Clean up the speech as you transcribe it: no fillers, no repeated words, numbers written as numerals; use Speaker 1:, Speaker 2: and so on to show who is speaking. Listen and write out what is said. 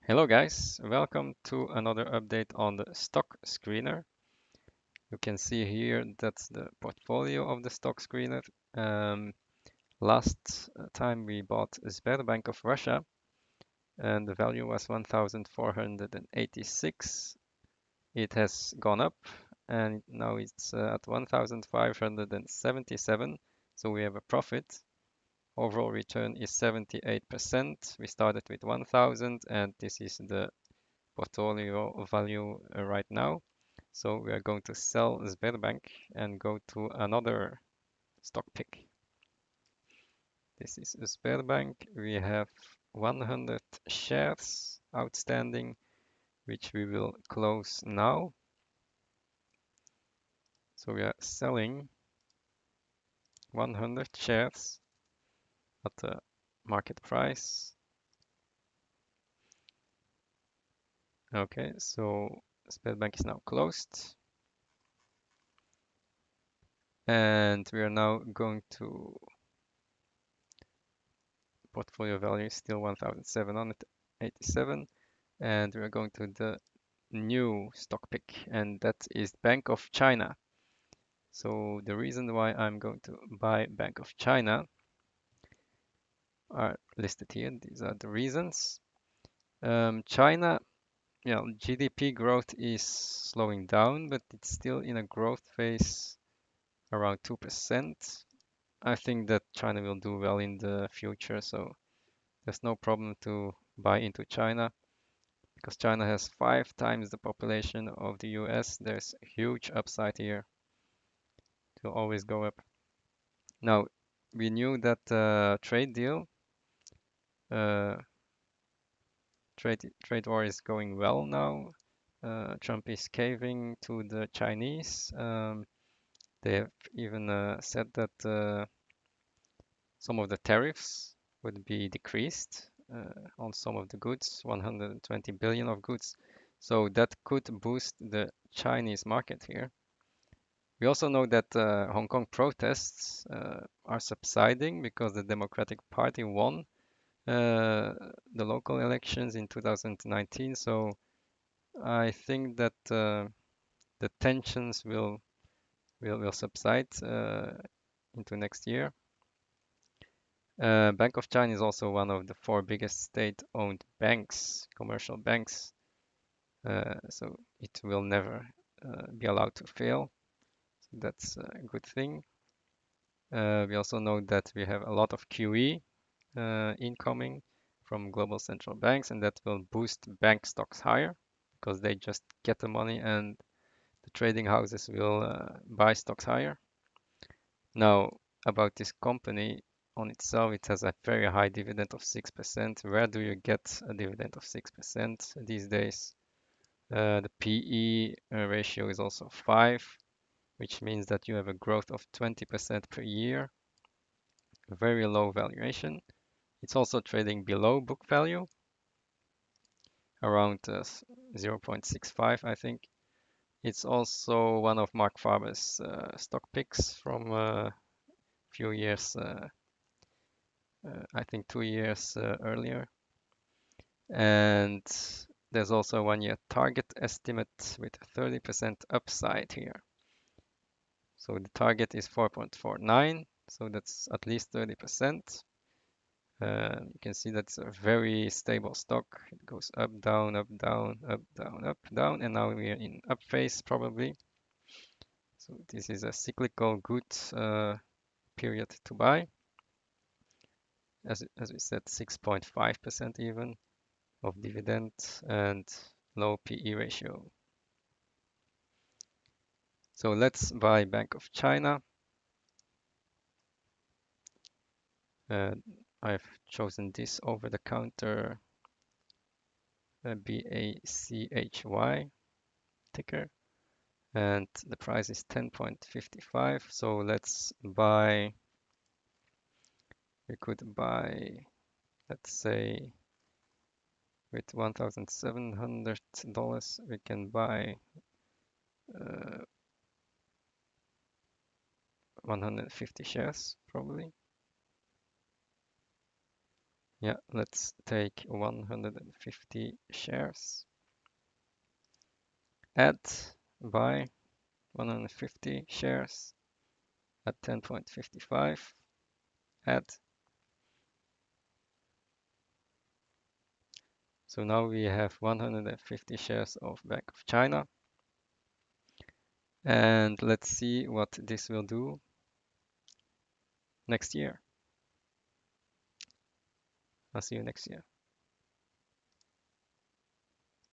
Speaker 1: Hello guys, welcome to another update on the stock screener. You can see here that's the portfolio of the stock screener. Last time we bought Sberbank of Russia and the value was 1,486. It has gone up and now it's at 1,577. So we have a profit. Overall return is 78%. We started with 1,000 and this is the portfolio value right now. So we are going to sell Sberbank and go to another stock pick. This is Sberbank. We have 100 shares outstanding, which we will close now. So we are selling 100 shares at the market price. Okay, so Sberbank is now closed. And we are now going to portfolio value is still 1,787 and we're going to the new stock pick and that is Bank of China. So the reason why I'm going to buy Bank of China are listed here. These are the reasons. China, GDP growth is slowing down, but it's still in a growth phase around 2%. I think that China will do well in the future, so there's no problem to buy into China. Because China has 5 times the population of the US, there's a huge upside here to always go up. Now, we knew that trade deal, uh, trade war is going well now. Trump is caving to the Chinese. They have even said that some of the tariffs would be decreased on some of the goods, 120 billion of goods. So that could boost the Chinese market here. We also know that Hong Kong protests are subsiding because the Democratic Party won the local elections in 2019. So I think that the tensions will subside into next year. Bank of China is also one of the 4 biggest state-owned banks, commercial banks. So it will never be allowed to fail. So that's a good thing. We also know that we have a lot of QE incoming from global central banks, and that will boost bank stocks higher because they just get the money and the trading houses will buy stocks higher. Now, about this company on itself, it has a very high dividend of 6%. Where do you get a dividend of 6% these days? The PE ratio is also 5, which means that you have a growth of 20% per year, very low valuation. It's also trading below book value, around 0.65, I think. It's also one of Mark Faber's stock picks from a few years, I think 2 years earlier. And there's also a 1-year target estimate with 30% upside here. So the target is 4.49, so that's at least 30%. You can see that's a very stable stock. It goes up, down, up, down, up, down, up, down, and now we are in up phase probably. So this is a cyclical good period to buy. As we said, 6.5% even of dividend and low PE ratio. So let's buy Bank of China. I've chosen this over-the-counter BACHY ticker, and the price is 10.55. So let's buy. We could buy, let's say, with $1,700, we can buy 150 shares probably. Yeah, let's take 150 shares. Add, buy 150 shares at 10.55. Add. So now we have 150 shares of Bank of China. And let's see what this will do next year. I'll see you next year.